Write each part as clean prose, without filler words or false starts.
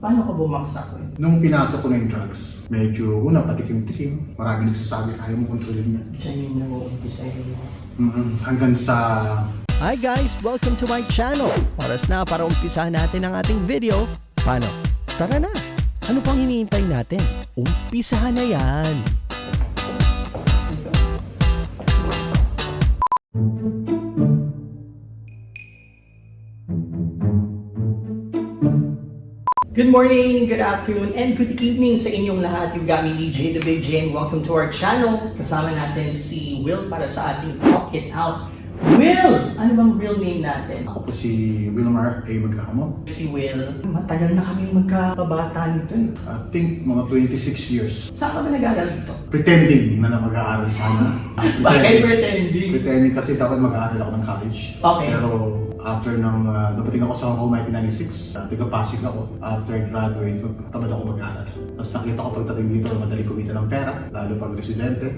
Paano ka bumaksak eh? Nung pinasok ko na yung drugs, medyo una patikim-tikim. Marami nagsasabi ayaw mo kontrolin yan. Diyan yung nag-uumpisa yun. Hanggang sa Hi guys! Welcome to my channel! Oras na para umpisahan natin ang ating video. Paano? Tara na! Ano pang hinihintay natin? Umpisahan na yan! Good morning, good afternoon, and good evening sa inyong lahat. You've got me, DJ The Big J, and welcome to our channel. Kasama natin si Will para sa ating Talk It Out. Will! Ano bang real name natin? ako po si Wilmar A. Maglamo. Si Will. Matagal na kami magkababata nito eh. I think mga 26 years. Saan ka ba nag-aaral dito? Pretending na mag-aaral sana. Bakit pretending? Pretending kasi dapat mag-aaral ako ng college. Okay. Pero after nang dumating ako sa Hong Kong 1996, taga-Pasig ako. After graduate, tamad ako mag-aaral. Tapos nakita ko pagdating dito, madali kumita ng pera, lalo pag residente.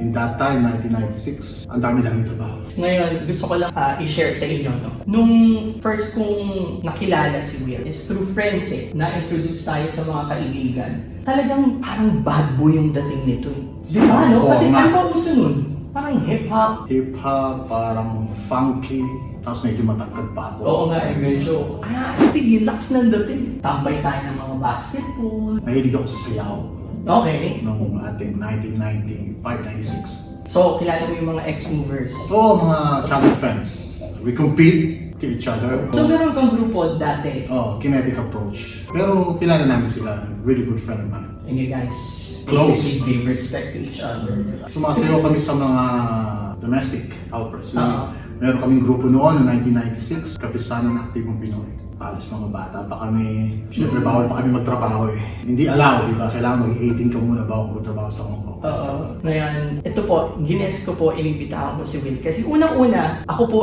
In that time, 1996, ang dami-daming trabaho. Ngayon, gusto ko lang i-share sa inyo. No? Nung first kong nakilala si Will is through friends eh. Na-introduce tayo sa mga kaibigan. Talagang parang bad boy yung dating nito eh. Di ba, no? Oo, Kasi nga. ano ba uso nun? Parang hip-hop. Hip-hop, parang funky, tapos medyo matangkad pa ako. Oo nga, medyo. Sige, lakas ng dating. Tambay tayo ng mga basketball. Mahilig ako sa sayaw Okay. noong ating 1995-96. So, kilala mo yung mga ex-movers. So, mga childhood friends, we compete to each other. So, meron kang grupo dati. Kinetic approach. Pero kilala namin sila, really good friend of mine. And you guys Close. basically give respect to each other. Sumasayaw kami sa mga domestic helpers. Oo. Meron kaming grupo noon noong 1996, Kapisanan ng Aktibong Pinoy. Halos mga bata pa kami. Siyempre, bawal pa kami magtrabaho eh. Hindi allowed, di ba? Kailangan mag-18 ka muna bago magtrabaho sa Hong Kong. Ngayon, ito po, gines ko po, inimbitahan ko si Will. Kasi unang-una, ako po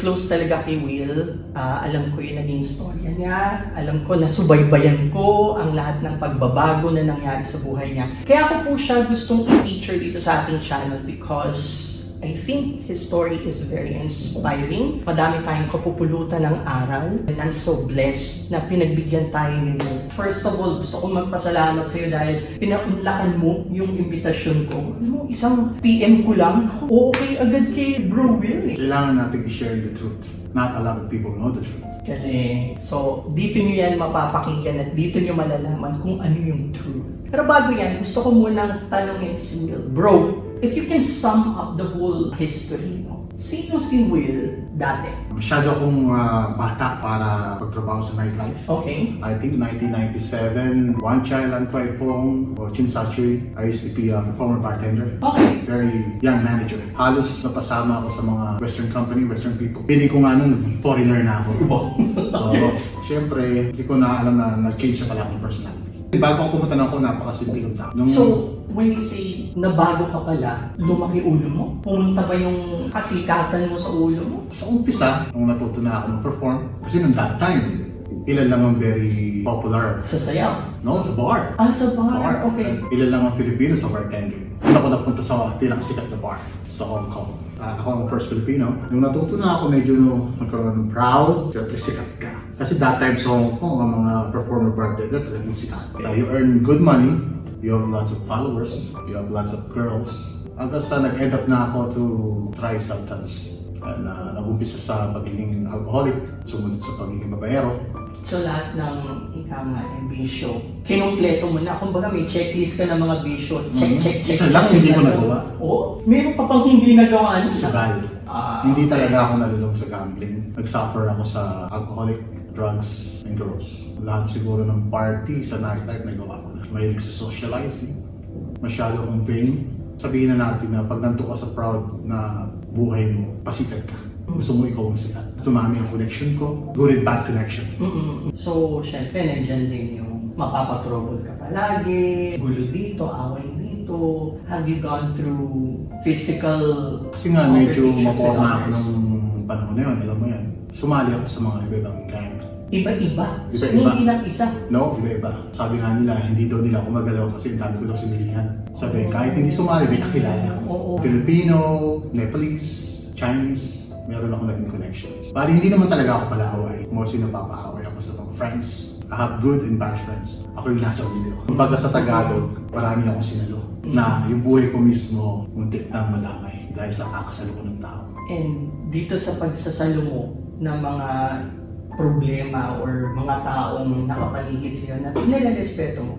close talaga kay Will. Alam ko yung naging storya niya. Alam ko, nasubaybayan ko ang lahat ng pagbabago na nangyari sa buhay niya. Kaya ako po siya gustong i-feature dito sa ating channel because I think his story is very inspiring. Madami tayong kapupulutan ng aral. And I'm so blessed na pinagbigyan tayo ni Will. First of all, gusto kong magpasalamat sa iyo dahil pinaunlakan mo yung imbitasyon ko. Alam mo, isang PM ko lang, ako okay agad kay Bro Will eh. Kailangan natin i-share the truth. Not a lot of people know the truth. Kasi, so, dito nyo yan mapapakinggan at dito nyo malalaman kung ano yung truth. Pero bago yan, gusto ko munang tanongin si Will. Bro, if you can sum up the whole history, no? Sino si Will dati? Masyado akong bata para pagtrabaho sa nightlife. Okay. I think 1997, One Child and Kwai Fong or Chim Sachoy. I used to be a former bartender. Okay. Very young manager. Halos napasama ako sa mga Western company, Western people. Piling ko nga nun, foreigner na ako. Siyempre, hindi ko na alam na nag-change na pala akong personality. Bago ako pumunta na ako, napakasimple lang. So, when you say nabago ka pala, lumaki ulo mo? Pumunta ba yung kasikatan mo sa ulo mo? sa umpisa, nung natuto na ako mag-perform, kasi nung that time, ilan lang ang very popular. Sa sayaw? No, sa bar. Sa bar? Okay. Ilan lang ang Filipino sa bartender. Doon ako napunta sa pinakasikat na bar sa Hong Kong. Ako ang first Filipino. Nung natuto na ako, medyo nagkaroon ng proud. Siyempre, sikat ka. Kasi that time sa Hong Kong, ang mga performer bartender talagang sikat. You earn good money, you have lots of followers, you have lots of girls. Hanggang sa nag-end up na ako to try substance. Nag-umpisa sa pagiging alcoholic, sumunod sa pagiging babaero. So lahat ng bisyo, kinumpleto mo na. Kumbaga may checklist ka ng mga bisyo. Check. Isa lang, hindi ko nagawa. Oo? Meron pa pang hindi nagawa niya. Sugal. Hindi talaga ako nalulong sa gambling. Nag-suffer ako sa alcoholic, drugs, and girls. Lahat siguro ng party sa nightlife nagawa ko na. Mahilig sa socializing. Masyado akong vain. Sabihin na natin na pag nanto ka sa proud na buhay mo, pasikat ka. Gusto mo ikaw ang sikat. Sumami ang connection ko. Good and bad connection. So, syempre, nandyan din yung mapapatrouble ka palagi, gulo dito, away dito. Have you gone through physical Kasi nga medyo altercations with maporma ako others? nung panahon na yun, alam mo yan. Sumali ako sa mga iba-ibang gang. Iba-iba. So, Iba-iba. hindi lang isa. No, iba-iba. Sabi nga nila, hindi daw nila ako magalaw kasi ang dami ko daw sinilihan. Sabi, kahit hindi sumali, may kakilala. Oo. Filipino, Nepalese, Chinese, meron ako naging connections. Bali, hindi naman talaga ako palaaway. Mostly napapaaway ako sa mga friends. I have good and bad friends. Ako yung nasa ulo. Kumbaga sa Tagalog, marami akong sinalo. Na yung buhay ko mismo, muntik nang madamay dahil sa kakasalo ko ng tao. And dito sa pagsasalo mo ng mga problema or mga taong nakapaligid sa'yo na pinalarespeto mo,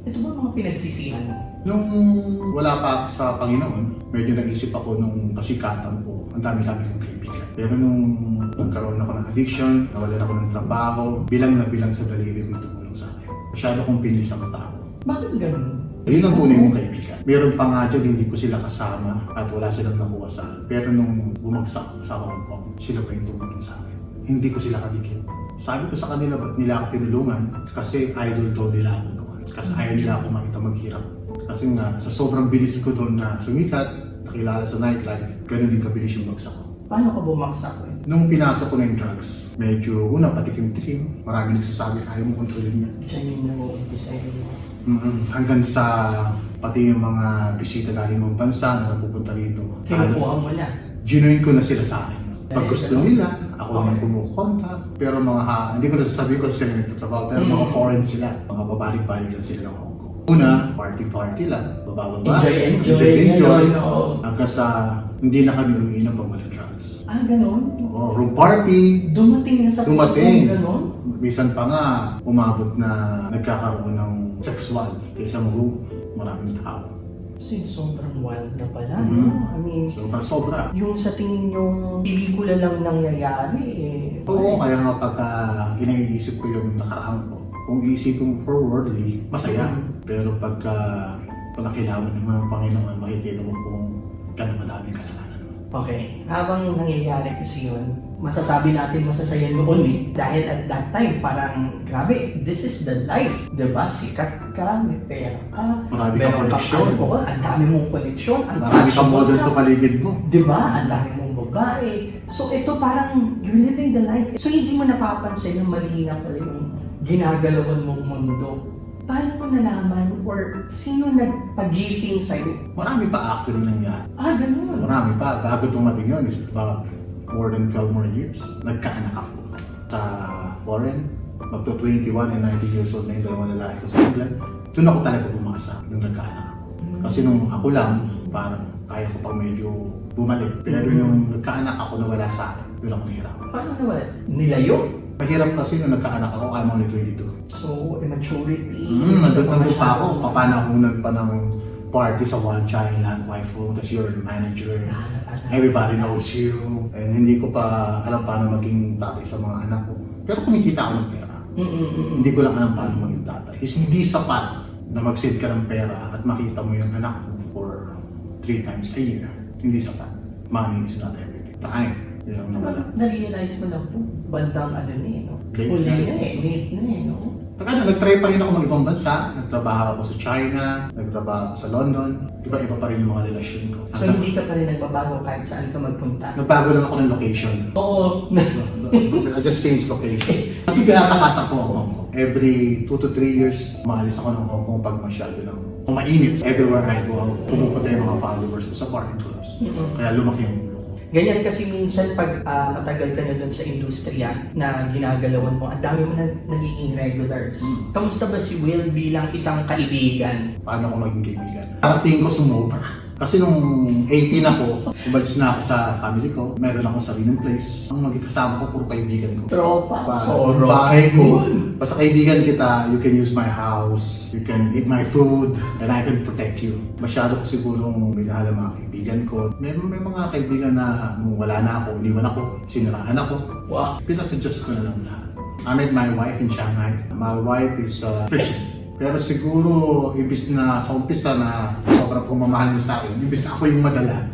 ito ba mga pinagsisihan mo? Nung wala pa ako sa Panginoon, medyo nag-isip ako nung kasikatan ko. Ang dami-dami kong kaibigan. Pero nung nagkaroon ako ng addiction, nawalan ako ng trabaho, bilang na bilang sa daliri ko tumulong sa akin. Masyado kong pinis sa tao. Bakit ganun? Ayun ang tunay mong kaibigan. Meron pa nga dyan, hindi ko sila kasama at wala silang nakuha sa akin. Pero nung bumagsak sa Hong Kong, sila pa yung tumulong sa akin. Hindi ko sila kadikit. Sabi ko sa kanila, ba't nila ako tinulungan? Kasi idol daw nila ako doon. Kasi ayaw nila ako makita maghirap. Kasi nga, sa sobrang bilis ko doon na sumikat, nakilala sa nightlife, ganun din kabilis yung bagsak ko. Paano ka bumaksak eh? Nung pinasok ko na yung drugs, medyo una patikim-tikim, marami nagsasabi ayaw mo kontrolin yan. Diyan yung nag-uumpisa yun. Hanggang sa pati yung mga bisita galing ng bansa na napupunta rito. Kinukuha mo na. Ginoin ko na sila sa akin. Pag gusto Ganun? nila, ako na yung kumukontak. Pero hindi ko nasasabi ko sila nagtatrabaho, pero mga foreign sila. Mga babalik-balik lang sila ng Hong Kong. Una, party-party lang. Baba-baba. Enjoy. Hanggang sa hindi na kami umiinom pag wala drugs. Ah, ganun? Oo, room party. Dumating na sa Dumating. Ganun? Minsan pa nga, umabot na nagkakaroon ng sexual. Kaysa room, maraming tao. Kasi sobrang wild na pala, Mhm. no? I mean, Sobra. yung sa tingin yung pelikula lang nangyayari eh. Oo, kaya nga pagka iniisip ko yung nakaraan ko, kung iisipin mo forwardly, masaya. Pero pagka panakilaman naman ng Panginoon, makikita mo kung gano'ng madaming kasalanan mo. Okay, habang nangyayari kasi yun, masasabi natin masasaya noon eh. Dahil at that time, parang, grabe, this is the life. Diba? Sikat ka, may pera ka, Marami kang meron koneksyon. ang dami mong koneksyon, ang Marami kang passionate model ka. sa paligid mo. Diba? Ang dami mong babae. So ito parang, you're living the life. So hindi mo napapansin yung mali na pala yung ginagalawan mong mundo. Paano mo nalaman or sino nagpagising sa'yo? Marami pa actually nangyari. Ah, ganun. Marami pa. Bago dumating yun, is about more than 12 more years. Nagkaanak ako sa foreign. Magto 21 and 19 years old na yung dalawang lalaki ko sa England. Doon ako talaga bumasa nung nagkaanak ako. Kasi nung ako lang, parang kaya ko pang medyo bumalik. Pero yung nagkaanak ako na wala sa akin, doon ako nahirapan. Paano nawala? Nilayo? Mahirap kasi nung nagkaanak ako, I'm only 22. So, immaturity. Nandun pa ako. Papanahunan pa ng party sa one child land wife mo, tapos you're a manager. Everybody knows you. And hindi ko pa alam paano maging tatay sa mga anak ko. Pero kumikita ako ng pera. Hindi ko lang alam paano maging tatay. Is hindi sapat na mag-save ka ng pera at makita mo yung anak mo for 3 times a year. Hindi sapat. Money is not everything. Time. Yun lang nawala. Na-realize mo lang po, bandang ano na eh, no? Late Huli na. na eh, late na eh, no? Nag-try pa rin ako ng ibang bansa. Nagtrabaho ako sa China, nagtrabaho ako sa London. Iba-iba pa rin yung mga relasyon ko. So, hindi ka pa rin nagbabago kahit saan ka magpunta? Nagbago lang ako ng location. Oo. I just changed location. Kasi pinapakasan ko ako Hong Kong. Every 2 to 3 years, maalis ako ng Hong Kong pag masyado lang. Kung mainit, everywhere I go, pumupunta yung mga followers ko sa party clubs. Kaya lumaki yung ulo ko. Ganyan kasi minsan pag matagal ka na doon sa industriya na ginagalawan mo, ang dami mo na nagiging regulars. Kamusta ba si Will bilang isang kaibigan? Paano ako maging kaibigan? Parang tingin ko sumobra. Kasi nung 18 ako, umalis na ako sa family ko. Meron akong sariling place. Ang magkakasama ko, puro kaibigan ko. Tropa. Yung bahay ko. Basta kaibigan kita, you can use my house, you can eat my food, and I can protect you. Masyado ko sigurong minahal ang mga kaibigan ko. May mga kaibigan na nung wala na ako, iniwan ako, siniraan ako. Wow. Pinasuggest ko na lang lahat. I met my wife in Shanghai. My wife is Christian. Pero siguro, imbis na sa umpisa na sobrang pumamahal niya sa akin, imbis na ako yung madala,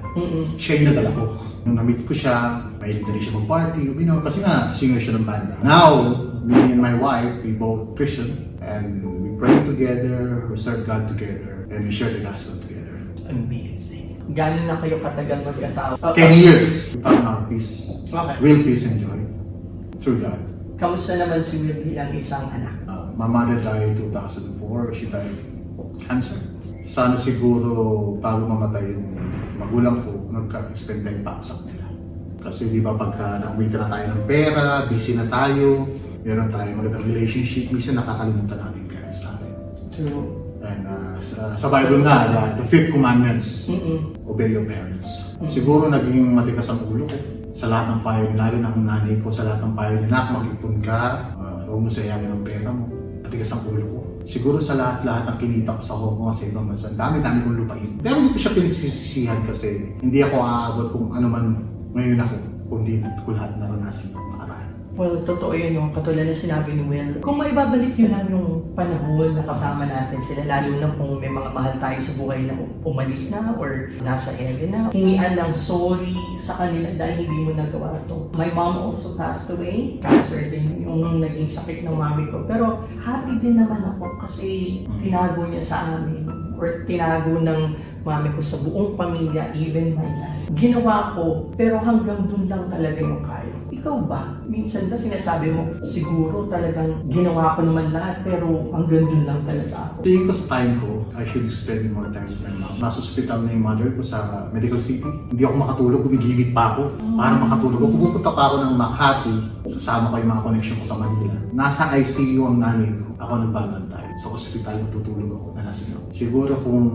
siya yung nadala ko. Nung na-meet ko siya, mahilig na rin siya mag-party, kasi nga, singer siya ng banda. Now, me and my wife, we both Christian, and we pray together, we serve God together, and we share the gospel together. Amazing. Gano'n na kayo katagal mag-asawa? 10 years, we found our peace, Okay. real peace and joy, through God. Kamusta naman si Will bilang isang anak? My mother died 2004. She died of cancer. Sana siguro bago mamatay yung magulang ko, nagka-extend na yung paksak nila. Kasi di ba pagka nakumita na tayo ng pera, busy na tayo, meron tayong magandang relationship, minsan nakakalimutan natin yung parents natin. True. And sa Bible nga, the 5 commandments, obey your parents. Siguro naging matigas ang ulo ko sa lahat ng payo, lalo ng nanay ko, sa lahat ng payo niya, mag-ipon ka, huwag mo sayangin ang pera mo. Matigas ang ulo ko. Siguro sa lahat ng kinita ko sa Hong Kong, sa ibang bansa, dami-dami kong lupain. Pero hindi ko siya pinagsisisihan kasi hindi ako aabot kung ano man ngayon ako, kung hindi ko lahat naranasan ng nakaraan. Well, totoo yun, no? Katulad na sinabi ni Will. Kung may babalik yun lang yung panahon na kasama natin sila, lalo na kung may mga mahal tayo sa buhay na umalis na or nasa heaven na, hingian ng sorry sa kanila dahil hindi mo nagawa to. My mom also passed away. Cancer din yung naging sakit ng mami ko. Pero happy din naman ako kasi tinago niya sa amin or tinago ng mami ko sa buong pamilya, even my dad. Ginawa ko, pero hanggang dun lang talaga yung kaya. Ikaw ba? Minsan ba sinasabi mo, siguro talagang ginawa ko naman lahat, pero hanggang dun lang talaga ako. Tingin ko sa time ko, I should spend more time with my mom. Nasa hospital na yung mother ko sa Medical City. Hindi ako makatulog, gumigimik pa ako para makatulog. Pupunta pa ako ng Makati, sasama ko yung mga connection ko sa Manila. Nasa ICU ang nanay ko. Ako nagbabantay. Sa ospital, matutulog ako, nalasing ako. Siguro kung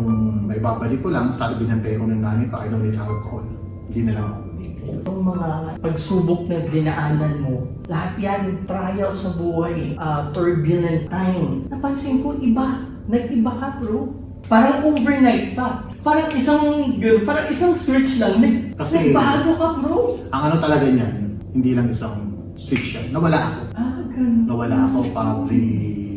may babalik ko lang, sabi binampay ko ng nanay ko, I don't need alcohol. Hindi na lang ako. Yung mga pagsubok na dinaanan mo, lahat yan, trial sa buhay, turbulent time. Napansin ko, iba. Nag-iba ka, bro. Parang overnight pa. Parang isang search lang. Kasi, nagbago ka, bro. Ang ano talaga niyan, hindi lang isang switch yan. Nawala ako. Ganun. Nawala ako probably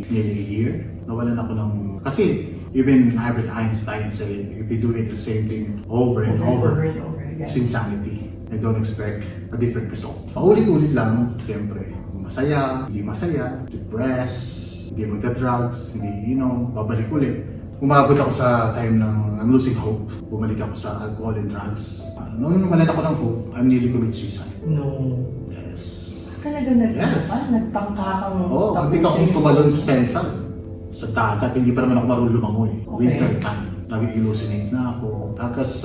nearly a year. Nawalan ako ng... Kasi even Albert Einstein said, if you do it the same thing over and over, yeah. it's insanity. I don't expect a different result. Paulit-ulit lang, siyempre, masaya, hindi masaya, depressed, hindi magda-drugs, hindi inom, babalik ulit. Umabot ako sa time ng I'm losing hope. Bumalik ako sa alcohol and drugs. Noong nawalan ako ng hope, I'm nearly commit suicide. No. Yes. Talaga nagtangka kang hindi ka akong tumalon sa central. Sa dagat, hindi pa naman ako marunong lumangoy. Okay. Winter time, nag-hallucinate na ako. Tapos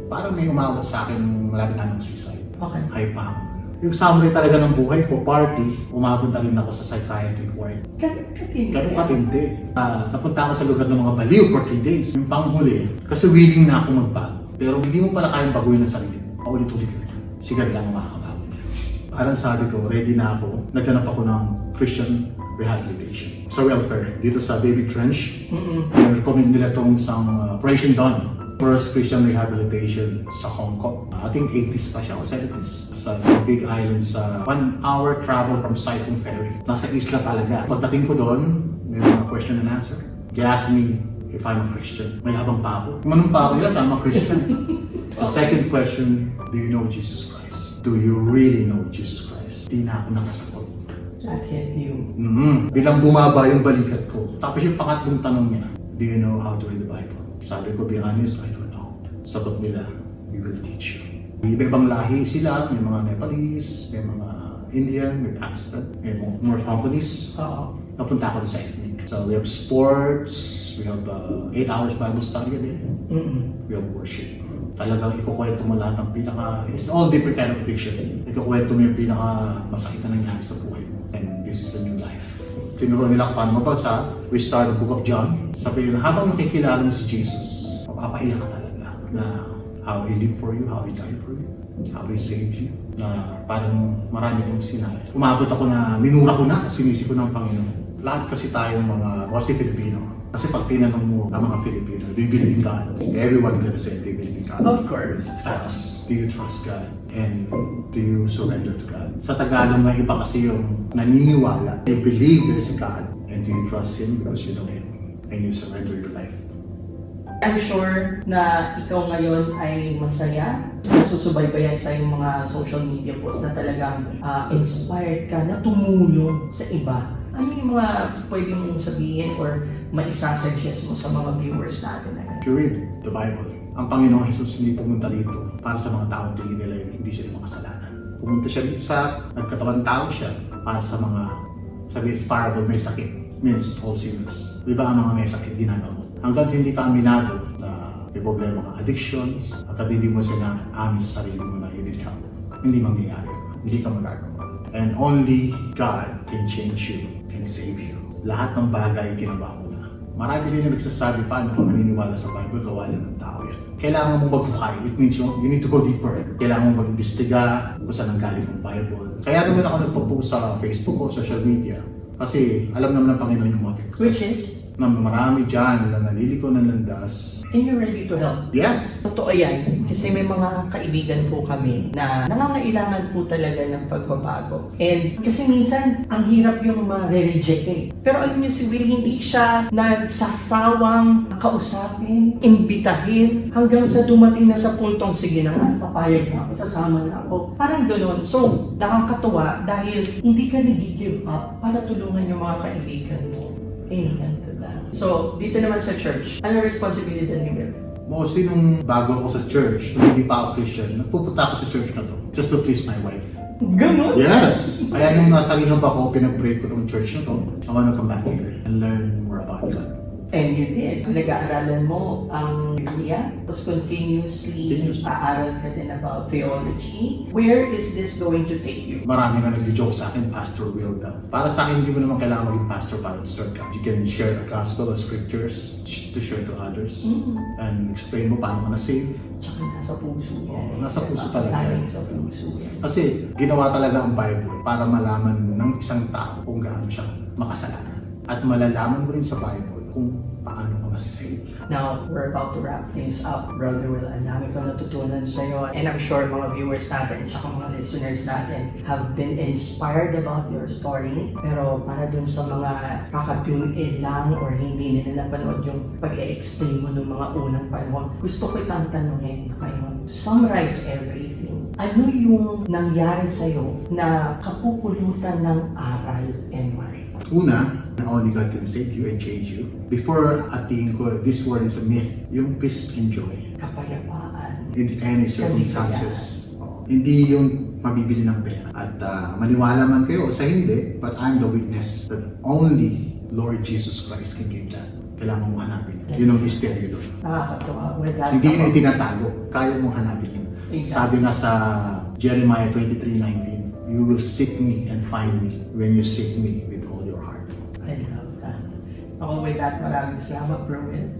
parang may umawat sa akin nung malapit na ng suicide. Okay. High pa ako. Yung summary talaga ng buhay ko, party, umabot na rin ako sa psychiatric ward. Ganun katindi. Napunta ako sa lugar ng mga baliw for 3 days. Yung panghuli, kasi willing na ako magbago. Pero hindi mo pala kayang baguhin ang sarili mo. Paulit-ulit lang. Sigar lang ang makakabago. Parang sabi ko, ready na ako. Naghanap ako ng Christian rehabilitation. Sa welfare, dito sa David Trench. Recommend nila itong isang Operation Dawn. First Christian rehabilitation sa Hong Kong. I think 80s pa siya o 70s. Sa big island sa 1 hour travel from Sai Kung Ferry. Nasa isla talaga. Pagdating ko doon, may mga question and answer. They asked me if I'm a Christian. May habang pa ako. Manong pa ako, yes, I'm a Christian. The second question, do you know Jesus Christ? Do you really know Jesus Christ? Di na ako nakasagot. That hit you. Bilang bumaba yung balikat ko. Tapos yung pangatlong tanong niya, do you know how to read the Bible? Sabi ko, be honest, I don't know. Sagot nila, we will teach you. Iba-ibang lahi sila, may mga Nepalese, may mga Indian, may Pakistan, may more Hongkonese. Napunta ako sa ethnic. So we have sports, we have 8 hours Bible study a day. We have worship. Talagang ikukwento mo lahat ng it's all different kind of addiction. Ikukwento mo yung masakit na nangyari sa buhay mo. And this is a new life. Tinuro nila kung paano mabasa. We start the book of John. Sabi yun, habang nakikilala mo si Jesus, mapapaiyak ka talaga na how He lived for you, how He died for you, how He saved you. Na parang marami kong sinaya. Umabot ako na minura ko na, sinisi ko ng Panginoon. Lahat kasi tayong mostly Filipino. Kasi pag tinanong mo ang mga Filipino, do you believe in God? Everyone gonna say they believe in God. Of course. Fast. Do you trust God? And do you surrender to God? Sa Tagalog, may iba kasi yung naniniwala. You believe there's a God. And do you trust Him because you know Him? And you surrender your life. I'm sure na ikaw ngayon ay masaya. Nasusubaybayan sa iyong mga social media posts na talagang inspired ka na tumulong sa iba. Ano yung mga pwede mong sabihin or maisasuggest mo sa mga viewers natin? If you read the Bible, ang Panginoong Jesus hindi pumunta dito para sa mga taong tingin nila hindi sila makasalanan. Pumunta siya dito nagkatawan tao siya para sa mga, sabi it's parable, may sakit. Means all sinners. Di ba ang mga may sakit ginagawa? Hanggang hindi ka aminado na may problema ka addictions, hanggang hindi mo sila amin sa sarili mo na you need help. Hindi mangyayari. Hindi ka magagawa. And only God can change you and save you. Lahat ng bagay ginawa ko na. Marami rin yung nagsasabi, paano ka maniniwala sa Bible, gawa lang ng tao yan. Kailangan mong maghukay. It means you need to go deeper. Kailangan mong mag-imbestiga kung saan ang galing ng Bible. Kaya naman ako nagpo-post sa Facebook o social media. Kasi alam naman ng Panginoon yung motive ko. Which is, Na marami dyan na naliliko ng landas. and you're ready to help. Yes! Totoo yan. Kasi may mga kaibigan po kami na nangangailangan po talaga ng pagbabago. And kasi minsan, ang hirap yung ma-reject eh. Pero alam niyo si Will, hindi siya nagsasawang kausapin, imbitahin, hanggang sa dumating na sa puntong, sige na nga, papayag na ako, sasama na ako. Parang gano'n. So, nakakatuwa dahil hindi ka nag-give up para tulungan yung mga kaibigan mo. Amen to that. So, dito naman sa church, ano responsibility ni Will? Mostly nung bago ako sa church, nung hindi pa ako Christian, nagpupunta ako sa church na to just to please my wife. Ganon? Yes! Kaya nung nasa rehab ako, pinag-pray ko tong church na to. I wanna come back here and learn more about God. And you did. Nag-aaralan mo ang Biblia, tapos continuously aaral ka din about theology. Where is this going to take you? Marami na nag-joke sa akin, Pastor Will daw. Para sa akin, hindi mo naman kailangan maging pastor para to serve God. You can share the gospel or scriptures to share to others and explain mo paano ka na-save. Tsaka nasa puso yan. Oo, nasa puso talaga yan. Laging sa puso yan. Kasi ginawa talaga ang Bible para malaman ng isang tao kung gaano siya makasalanan. At malalaman mo rin sa Bible kung paano ka masisave. Now, we're about to wrap things up, Brother Will. Ang dami ko natutunan sa'yo. And I'm sure mga viewers natin, tsaka mga listeners natin have been inspired about your story. Pero para dun sa mga kakatune in lang or hindi nila napanood yung pag-e-explain mo ng mga unang panahon, gusto ko itang tanungin ngayon to summarize everything. Ano yung nangyari sa'yo na kapupulutan ng aral and why? Una, na only God can save you and change you. Before atingin ko, this word is a myth. Yung peace and joy Kapayapaan. in any circumstances. Hindi yung mabibili ng pera. At maniwala man kayo o sa hindi, but I'm the witness that only Lord Jesus Christ can give that. Kailangan mong hanapin yun. Yun ang misteryo doon. Nakakatawa. With that, Hindi yun itinatago. Kaya mong hanapin yun. Exactly. Sabi nga sa Jeremiah 23:19, you will seek me and find me when you seek me with all your heart. I love that. Ako, with that, maraming salamat, Bro Will.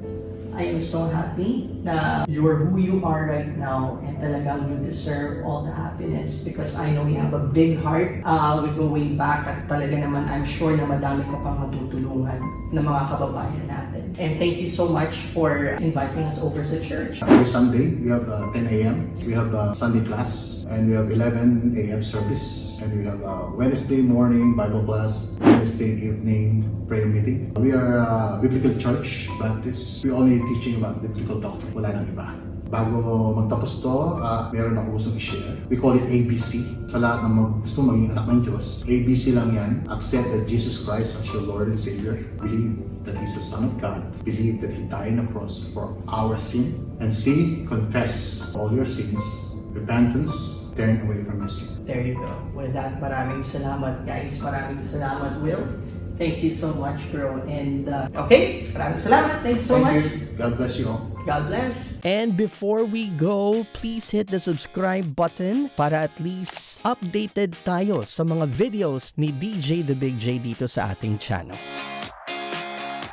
I am so happy na you're who you are right now and talagang you deserve all the happiness because I know you have a big heart. We go way back at talaga naman I'm sure na madami ka pang matutulungan ng mga kababayan natin. And thank you so much for inviting us over sa church. Every Sunday, we have 10 a.m. We have Sunday class, and we have 11 a.m. service, and we have Wednesday morning Bible class, Wednesday evening prayer meeting. We are Biblical Church Baptist. We only teaching about biblical doctrine. Wala nang iba. Bago magtapos to, meron ako gustong i-share. We call it ABC. Sa lahat ng gusto maging anak ng Diyos, ABC lang yan. Accept that Jesus Christ as your Lord and Savior. Believe that He's the Son of God. Believe that He died on the cross for our sin. And C, confess all your sins. Repentance, turn away from your sin. There you go. With that, maraming salamat guys. Maraming salamat, Will. Thank you so much, bro. And okay, maraming salamat. Thank you so much. Thank you. God bless you all. God bless. And before we go, please hit the subscribe button para at least updated tayo sa mga videos ni DJ The Big J dito sa ating channel.